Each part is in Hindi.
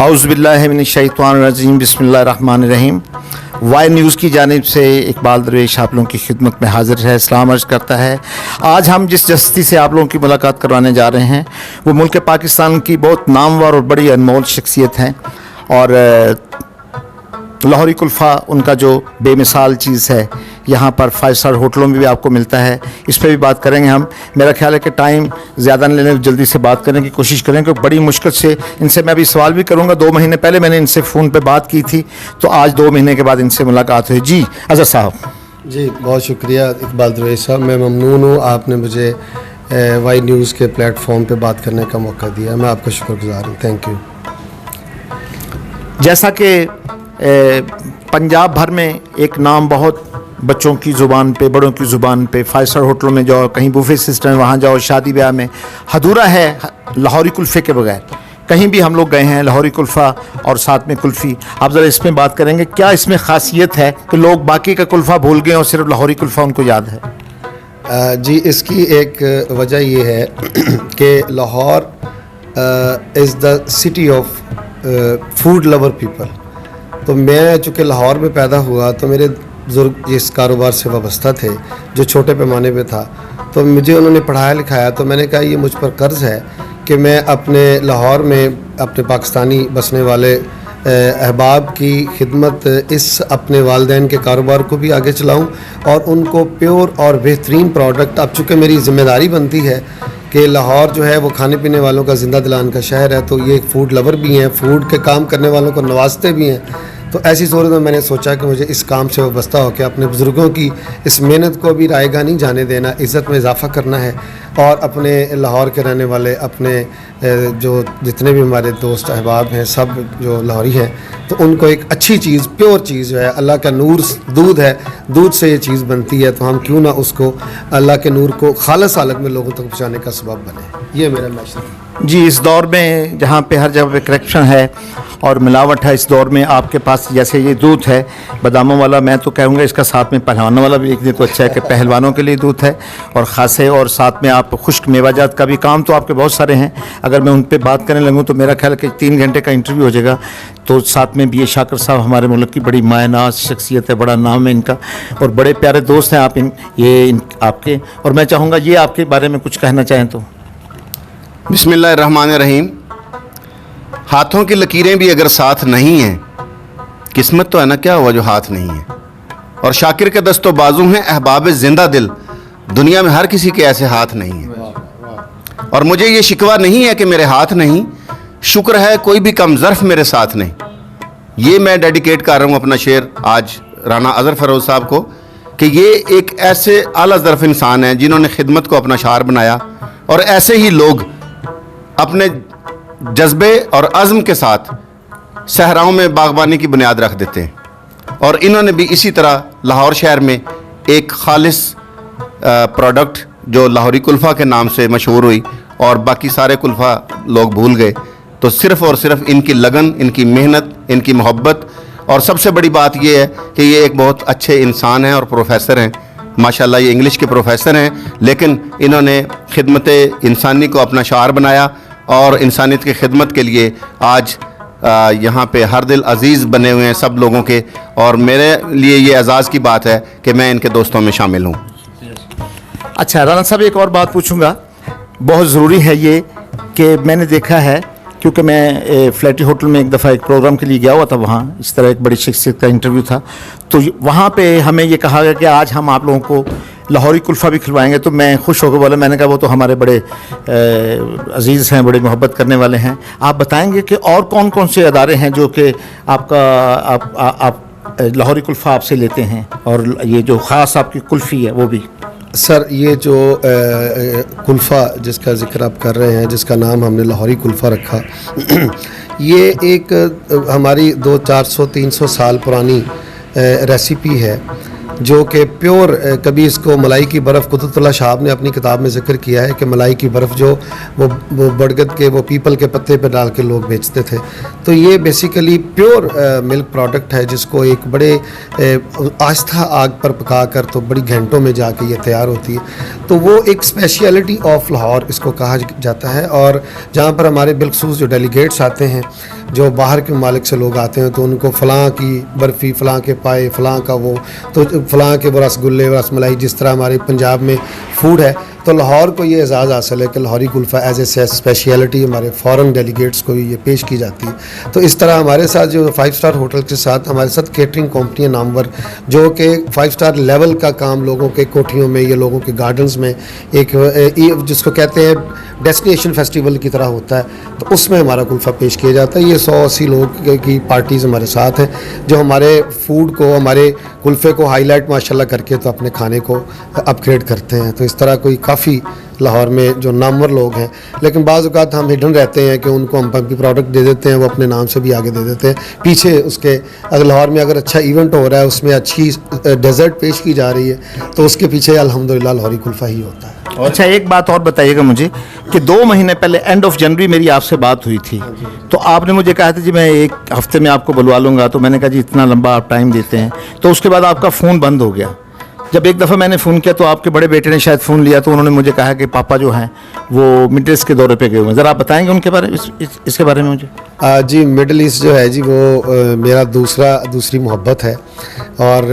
औज़ुबिल्लाहिमिनश्शैतानिर्रजीम बिस्मिल्लाहिर्रहमानिर्रहीम। वाई न्यूज़ की जानिब से इकबाल दरवेश आप लोगों की खिदमत में हाजिर है, सलाम अर्ज़ करता है। आज हम जिस हस्ती से आप लोगों की मुलाकात करवाने जा रहे हैं वो मुल्क पाकिस्तान की बहुत नामवर और बड़ी अनमोल शख्सियत हैं और लाहौरी कुल्फ़ा उनका जो बेमिसाल चीज़ है, यहाँ पर 5 स्टार होटलों में भी आपको मिलता है। इस पर भी बात करेंगे हम। मेरा ख्याल है कि टाइम ज़्यादा नहीं लेने, जल्दी से बात करने की कोशिश करें क्योंकि बड़ी मुश्किल से इनसे मैं अभी सवाल भी करूँगा। 2 महीने पहले मैंने इनसे फ़ोन पे बात की थी, तो आज 2 महीने के बाद इनसे मुलाकात हुई। जी अज़हर साहब। जी बहुत शुक्रिया इकबाल दरवेश साहब, मैं ममनून हूँ आपने मुझे वाई न्यूज़ के प्लेटफॉर्म पे बात करने का मौका दिया, मैं आपका शुक्रगुजार हूँ। Thank you. जैसा कि पंजाब भर में एक नाम बहुत बच्चों की ज़ुबान पे, बड़ों की ज़ुबान पे, 5 स्टार होटलों में जाओ, कहीं बुफे सिस्टम है वहाँ जाओ, शादी ब्याह में अधूरा है लाहौरी कुल्फ़े के बगैर। कहीं भी हम लोग गए हैं लाहौरी कुल्फ़ा और साथ में कुल्फ़ी। आप ज़रा इसमें बात करेंगे, क्या इसमें ख़ासियत है कि लोग बाकी का कुल्फ़ा भूल गए और सिर्फ लाहौरी कुल्फ़ा उनको याद है? जी इसकी एक वजह ये है कि Lahore is the city of food lover people. तो मैं चूँकि लाहौर में पैदा हुआ तो मेरे बुज़ुर्ग जिस कारोबार से वाबस्ता थे, जो छोटे पैमाने पे था, तो मुझे उन्होंने पढ़ाया लिखाया। तो मैंने कहा ये मुझ पर कर्ज़ है कि मैं अपने लाहौर में अपने पाकिस्तानी बसने वाले अहबाब की खिदमत, इस अपने वालिदैन के कारोबार को भी आगे चलाऊं और उनको प्योर और बेहतरीन प्रोडक्ट। अब चूँकि मेरी ज़िम्मेदारी बनती है कि लाहौर जो है वो खाने पीने वालों का ज़िंदा दिलान का शहर है, तो ये फूड लवर भी हैं, फूड के काम करने वालों को नवाजते भी हैं। तो ऐसी सूरत में मैंने सोचा कि मुझे इस काम से वाबस्ता होकर अपने बुज़ुर्गों की इस मेहनत को भी रायगा नहीं जाने देना, इज़्ज़त में इजाफ़ा करना है और अपने लाहौर के रहने वाले अपने जो जितने भी हमारे दोस्त अहबाब हैं, सब जो लाहौरी हैं, तो उनको एक अच्छी चीज़, प्योर चीज़ जो है, अल्लाह का नूर दूध है, दूध से ये चीज़ बनती है, तो हम क्यों ना उसको अल्लाह के नूर को खालिस हालत में लोगों तक पहुँचाने का सबब बने। ये मेरा मैसेज। जी इस दौर में जहाँ पे हर जगह पे करप्शन है और मिलावट है, इस दौर में आपके पास जैसे ये दूध है बादामों वाला, मैं तो कहूँगा इसका साथ में पहलवानों वाला भी एक दिन तो अच्छा है कि पहलवानों के लिए दूध है और ख़ासे, और साथ में आप खुश्क मेवाजात का भी काम तो आपके बहुत सारे हैं। अगर मैं उन पर बात करने लगूँ तो मेरा ख्याल है कि 3 घंटे का इंटरव्यू हो जाएगा। तो साथ में BA शाकिर साहब हमारे मुल्क की बड़ी मायनाज शख्सियत है, बड़ा नाम है इनका और बड़े प्यारे दोस्त हैं आप आपके, और मैं चाहूँगा ये आपके बारे में कुछ कहना चाहें तो। बिस्मिल्लाहिर्रहमानिर्रहीम। हाथों की लकीरें भी अगर साथ नहीं हैं, किस्मत तो है ना, क्या हुआ जो हाथ नहीं है। और शाकिर के दस्तो बाजू हैं अहबाब जिंदा दिल, दुनिया में हर किसी के ऐसे हाथ नहीं हैं। और मुझे ये शिकवा नहीं है कि मेरे हाथ नहीं, शुक्र है कोई भी कम ज़र्फ मेरे साथ नहीं। ये मैं डेडिकेट कर रहा हूँ अपना शेर आज राना अज़हर फ़रोज़ साहब को कि ये एक ऐसे आला ज़र्फ इंसान हैं जिन्होंने खिदमत को अपना शार बनाया और ऐसे ही लोग अपने जज्बे और अज़्म के साथ सहराओं में बागबानी की बुनियाद रख देते हैं। और इन्होंने भी इसी तरह लाहौर शहर में एक खालिस प्रोडक्ट जो लाहौरी कुल्फ़ा के नाम से मशहूर हुई और बाकी सारे कुल्फ़ा लोग भूल गए, तो सिर्फ़ और सिर्फ इनकी लगन, इनकी मेहनत, इनकी मोहब्बत, और सबसे बड़ी बात यह है कि ये एक बहुत अच्छे इंसान हैं और प्रोफेसर हैं। माशाल्लाह ये इंग्लिश के प्रोफेसर हैं, लेकिन इन्होंने खिदमत इंसानी को अपना शार बनाया और इंसानियत की खिदमत के लिए आज यहाँ पे हर दिल अजीज़ बने हुए हैं सब लोगों के। और मेरे लिए ये एजाज़ की बात है कि मैं इनके दोस्तों में शामिल हूँ। अच्छा राना साहब, एक और बात पूछूंगा, बहुत ज़रूरी है ये कि मैंने देखा है, क्योंकि मैं फ्लैटी होटल में एक दफ़ा एक प्रोग्राम के लिए गया हुआ था, वहाँ इस तरह एक बड़ी शख्सियत का इंटरव्यू था, तो वहाँ पे हमें ये कहा गया कि आज हम आप लोगों को लाहौरी कुल्फ़ा भी खिलवाएंगे। तो मैं खुश होकर बोला, मैंने कहा वो तो हमारे बड़े अजीज़ हैं, बड़े मोहब्बत करने वाले हैं। आप बताएंगे कि और कौन कौन से अदारे हैं जो कि आप लाहौरी कुल्फ़ा आपसे लेते हैं, और ये जो ख़ास आपकी कुल्फ़ी है वो भी। सर ये जो कुल्फ़ा जिसका ज़िक्र आप कर रहे हैं, जिसका नाम हमने लाहौरी कुल्फ़ा रखा ये एक हमारी 200-400-300 साल पुरानी रेसिपी है जो कि प्योर, कभी इसको मलाई की बर्फ़, कुतुबुल्लाह साहब ने अपनी किताब में जिक्र किया है कि मलाई की बर्फ़ जो वो बरगद के, वो पीपल के पत्ते पे डाल के लोग बेचते थे। तो ये बेसिकली प्योर मिल्क प्रोडक्ट है, जिसको एक बड़े आस्था आग पर पका कर तो बड़ी घंटों में जाके ये तैयार होती है। तो वो एक स्पेशलिटी ऑफ लाहौर इसको कहा जाता है। और जहाँ पर हमारे बिलखसूस जो डेलीगेट्स आते हैं, जो बाहर के ममालिक से लोग आते हैं, तो उनको फ़लाँ की बर्फ़ी, फ़लाँ के पाए, फ़लाँ का वो, तो फ़लाँ के वो रसगुल्ले, रसमलाई, जिस तरह हमारे पंजाब में फ़ूड है, तो लाहौर को ये एजाज़ हासिल है कि लाहौरी कुल्फ़ा एज ए स्पेशलिटी हमारे फ़ॉरेन डेलीगेट्स को ये पेश की जाती है। तो इस तरह हमारे साथ जो 5 स्टार होटल के साथ हमारे साथ केटरिंग कंपनियां नामवर, जो कि 5 स्टार लेवल का काम लोगों के कोठियों में, ये लोगों के गार्डन्स में एक जिसको कहते हैं डेस्टिनेशन फेस्टिवल की तरह होता है, तो उसमें हमारा कुल्फ़ा पेश किया जाता है। ये 180 लोग की पार्टीज़ हमारे साथ हैं, जो हमारे फूड को, हमारे कुल्फ़े को हाईलाइट माशाल्लाह करके तो अपने खाने को अपग्रेड करते हैं। तो इस तरह कोई काफ़ी लाहौर में जो नामवर लोग हैं, लेकिन बाज़ औक़ात हम हिडन रहते हैं कि उनको हम भी प्रोडक्ट दे देते हैं, वो अपने नाम से भी आगे दे देते हैं। पीछे उसके अगर लाहौर में अगर अच्छा इवेंट हो रहा है, उसमें अच्छी डेज़र्ट पेश की जा रही है, तो उसके पीछे अल्हम्दुलिल्लाह लाहौरी कुल्फ़ा ही होता है। अच्छा, एक बात और बताइएगा मुझे कि 2 महीने पहले एंड ऑफ जनवरी मेरी आपसे बात हुई थी, तो आपने मुझे कहा था जी मैं 1 हफ्ते में आपको बुलवा लूँगा। तो मैंने कहा जी इतना लंबा आप टाइम देते हैं, तो उसके बाद आपका फ़ोन बंद हो गया। जब एक दफ़ा मैंने फ़ोन किया तो आपके बड़े बेटे ने शायद फ़ोन लिया, तो उन्होंने मुझे कहा कि पापा जो हैं वो मिडिल ईस्ट के दौरे पे गए हुए हैं। ज़रा आप बताएंगे उनके बारे में, इसके बारे में मुझे? जी, मिडिल ईस्ट जो है जी, वो मेरा दूसरी मोहब्बत है। और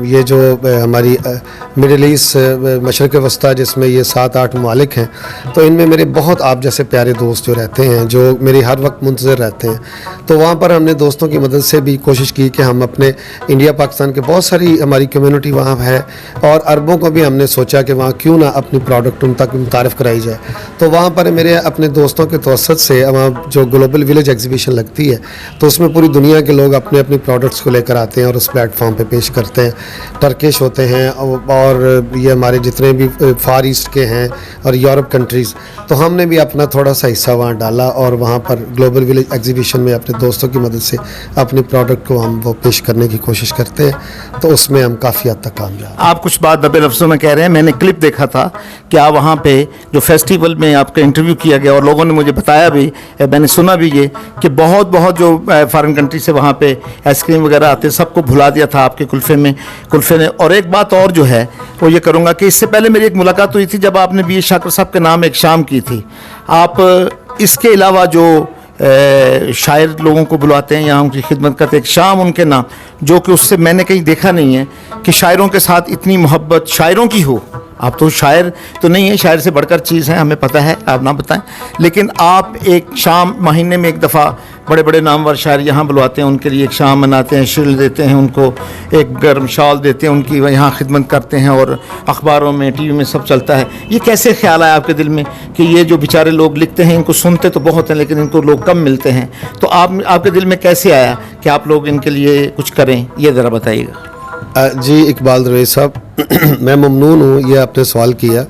ये जो हमारी मिडिल ईस्ट मशरक़ वस्ता, जिसमें ये 7-8 ममालिक हैं, तो इनमें मेरे बहुत आप जैसे प्यारे दोस्त जो रहते हैं, जो मेरे हर वक्त मुंतज़िर रहते हैं। तो वहाँ पर हमने दोस्तों की मदद से भी कोशिश की कि हम अपने इंडिया पाकिस्तान के बहुत सारी हमारी कम्युनिटी वहाँ है, और अरबों को भी हमने सोचा कि वहाँ क्यों ना अपनी प्रोडक्ट उन तक मुतारिफ़ कराई जाए। तो वहाँ पर मेरे अपने दोस्तों के तवसत से वहाँ जो ग्लोबल विलेज एग्जीबिशन लगती है, तो उसमें पूरी दुनिया के लोग अपने अपनी प्रोडक्ट्स को लेकर आते हैं और उस प्लेटफॉर्म पे पेश करते हैं। टर्किश होते हैं, और ये हमारे जितने भी फार ईस्ट के हैं और यूरोप कंट्रीज़, तो हमने भी अपना थोड़ा सा हिस्सा वहाँ डाला, और वहाँ पर ग्लोबल विलेज एग्जीबिशन में अपने दोस्तों की मदद से अपने प्रोडक्ट को हम वो पेश करने की कोशिश करते हैं। तो उसमें हम काफ़ी हद तक कामयाब। आप कुछ बात दबे लफ्ज़ों में कह रहे हैं, मैंने क्लिप देखा था कि आप वहाँ पे जो फेस्टिवल में आपका इंटरव्यू किया गया, और लोगों ने मुझे बताया भी, मैंने सुना भी ये कि बहुत जो फॉरेन कंट्री से वहाँ पे आइसक्रीम वगैरह आते, सबको भुला दिया था आपके कुल्फ़े ने। और एक बात और जो है वो ये करूँगा कि इससे पहले मेरी एक मुलाकात हुई थी जब आपने बी शाकिर साहब के नाम एक शाम की थी। आप इसके अलावा जो शायर लोगों को बुलाते हैं, यहाँ उनकी खिदमत करते हैं, एक शाम उनके नाम, जो कि उससे मैंने कहीं देखा नहीं है कि शायरों के साथ इतनी मोहब्बत शायरों की हो। आप तो शायर तो नहीं है, शायर से बढ़कर चीज़ है, हमें पता है, आप ना बताएं, लेकिन आप एक शाम महीने में एक दफ़ा बड़े बड़े नामवर शायर यहाँ बुलवाते हैं, उनके लिए एक शाम मनाते हैं, शील्ड देते हैं, उनको एक गर्म शॉल देते हैं, उनकी यहाँ खिदमत करते हैं, और अखबारों में, टीवी में सब चलता है। ये कैसे ख्याल आया आपके दिल में कि ये जो बेचारे लोग लिखते हैं, इनको सुनते तो बहुत हैं लेकिन इनको लोग कम मिलते हैं, तो आपके दिल में कैसे आया कि आप लोग इनके लिए कुछ करें? ये ज़रा बताइएगा। जी इकबाल दरवेश साहब, मैं ममनून हूँ ये आपने सवाल किया,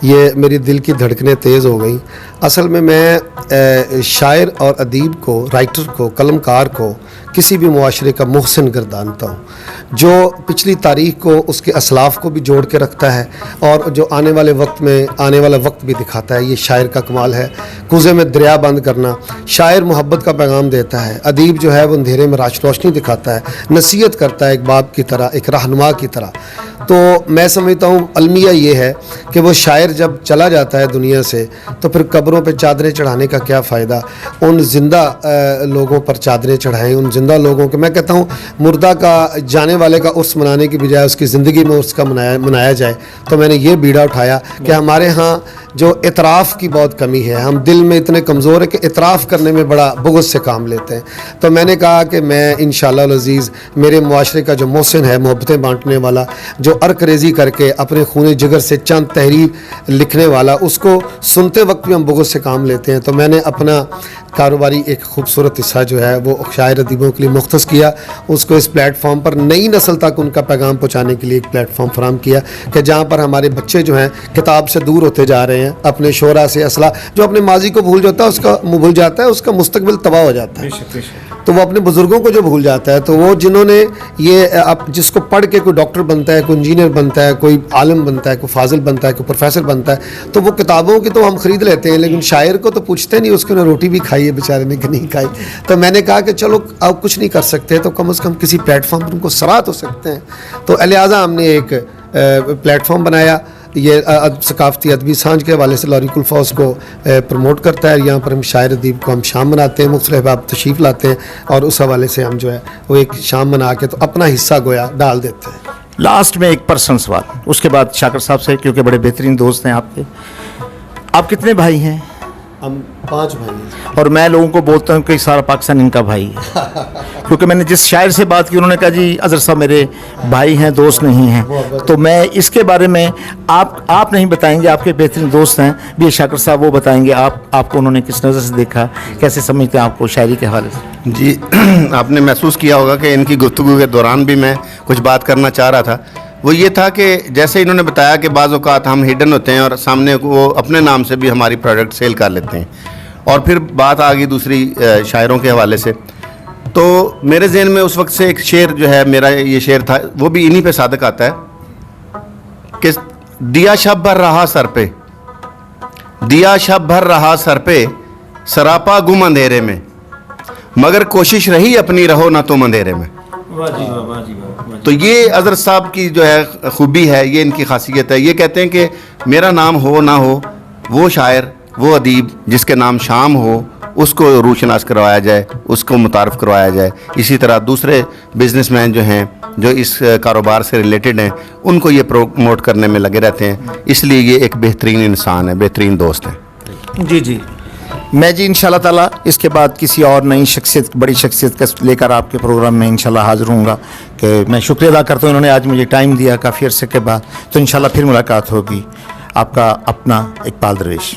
ये मेरी दिल की धड़कनें तेज़ हो गई। असल में मैं शायर और अदीब को, राइटर को, कलमकार को किसी भी मुआशरे का मुहसिन गर्दानता हूँ, जो पिछली तारीख़ को, उसके असलाफ़ को भी जोड़ के रखता है, और जो आने वाले वक्त में आने वाला वक्त भी दिखाता है। ये शायर का कमाल है, कुज़े में दरिया बंद करना। शायर मोहब्बत का पैगाम देता है, अदीब जो है वो अंधेरे में रोशनी दिखाता है, नसीहत करता है एक बाप की तरह, एक रहनुमा की तरह। तो मैं समझता हूँ अलमिया ये है कि वो शायर जब चला जाता है दुनिया से, तो फिर कब्रों पे चादरें चढ़ाने का क्या फ़ायदा। उन जिंदा लोगों पर चादरें चढ़ाएं, उन जिंदा लोगों के, मैं कहता हूँ मुर्दा का, जाने वाले का उर्स मनाने की बजाय उसकी ज़िंदगी में उसका मनाया जाए। तो मैंने ये बीड़ा उठाया कि हमारे यहाँ जो इतराफ़ की बहुत कमी है, हम दिल में इतने कमज़ोर है कि इतराफ़ करने में बड़ा बुग़्ज़ से काम लेते हैं। तो मैंने कहा कि मैं इंशाअल्लाह अज़ीज़ मेरे मुआशरे का जो मोहसिन है, मोहब्बतें बांटने वाला, जो अर्क रेज़ी करके अपने खूने जिगर से चंद तहरीर लिखने वाला, उसको सुनते वक्त भी हम बुग़्ज़ से काम लेते हैं। तो मैंने अपना कारोबारी एक खूबसूरत हिस्सा जो है वो शायर अदीबों के लिए मुख्तस किया, उसको इस प्लेटफॉर्म पर नई नस्ल तक उनका पैगाम पहुँचाने के लिए एक प्लेटफॉर्म फराहम किया कि जहाँ पर हमारे बच्चे जो हैं किताब से दूर होते जा रहे हैं, अपने शोरा से, असला जो अपने माजी को भूल जाता है उसका मुस्तकबिल तबाह हो जाता है। तो वो अपने बुज़ुर्गों को जो भूल जाता है, तो वो जिन्होंने ये अब जिसको पढ़ के कोई डॉक्टर बनता है, कोई इंजीनियर बनता है, कोई आलिम बनता है, कोई फाजिल बनता है, कोई प्रोफेसर बनता है, तो वो किताबों की तो हम ख़रीद लेते हैं, लेकिन शायर को तो पूछते नहीं उसकी उन्हें रोटी भी खाई है बेचारे ने कि नहीं खाई। तो मैंने कहा कि चलो अब कुछ नहीं कर सकते तो कम से कम किसी प्लेटफॉर्म पर उनको सराह तो सकते हैं। तो लिहाजा हमने एक प्लेटफॉर्म बनाया, ये सकाफ़ती अदबी सांझ के हवाले से लॉरी कुल्फ़ा उसको प्रमोट करता है। यहाँ पर हम शायर अदीब को हम शाम मनाते हैं, मुख्तलिफ अहबाब तशरीफ़ लाते हैं और उस हवाले से हम जो है वो एक शाम मना के तो अपना हिस्सा गोया डाल देते हैं। लास्ट में एक पर्सनल सवाल, उसके बाद शाकिर साहब से, क्योंकि बड़े बेहतरीन दोस्त हैं आपके। आप कितने भाई हैं? हम 5 भाई हैं। और मैं लोगों को बोलता हूँ कि सारा पाकिस्तान इनका भाई है, क्योंकि मैंने जिस शायर से बात की उन्होंने कहा जी अज़हर साहब मेरे भाई हैं, दोस्त नहीं हैं। तो मैं इसके बारे में आप नहीं बताएंगे, आपके बेहतरीन दोस्त हैं भी शाकिर साहब, वो बताएंगे आपको उन्होंने किस नज़र से देखा, कैसे समझते हैं आपको शायरी के हवाले से। जी आपने महसूस किया होगा कि इनकी गुफ्तगू के दौरान भी मैं कुछ बात करना चाह रहा था। वो ये था कि जैसे इन्होंने बताया कि बाज़ औक़ात हम हिडन होते हैं और सामने वो अपने नाम से भी हमारी प्रोडक्ट सेल कर लेते हैं, और फिर बात आ गई दूसरी शायरों के हवाले से। तो मेरे जहन में उस वक्त से एक शेर जो है, मेरा ये शेर था, वो भी इन्हीं पे सादक आता है कि दिया शब भर रहा सर पे, दिया शब भर रहा सर पे, सरापा गुम अंधेरे में, मगर कोशिश रही अपनी रहो ना तुम अंधेरे में। तो ये अज़हर साहब की जो है खूबी है, ये इनकी खासियत है। ये कहते हैं कि मेरा नाम हो ना हो, वो शायर, वो अदीब जिसके नाम शाम हो, उसको रूशनास करवाया जाए, उसको मुतारफ़ करवाया जाए। इसी तरह दूसरे बिजनेसमैन जो हैं, जो इस कारोबार से रिलेटेड हैं, उनको ये प्रमोट करने में लगे रहते हैं। इसलिए ये एक बेहतरीन इंसान है, बेहतरीन दोस्त हैं। जी मैं जी इंशाल्लाह ताला इसके बाद किसी और नई शख्सियत, बड़ी शख्सियत का लेकर आपके प्रोग्राम में इंशाल्लाह हाज़िर हूँगा। कि मैं शुक्रिया अदा करता हूँ इन्होंने आज मुझे टाइम दिया काफ़ी अरसे के बाद। तो इंशाल्लाह फिर मुलाकात होगी। आपका अपना इकबाल दरवेश।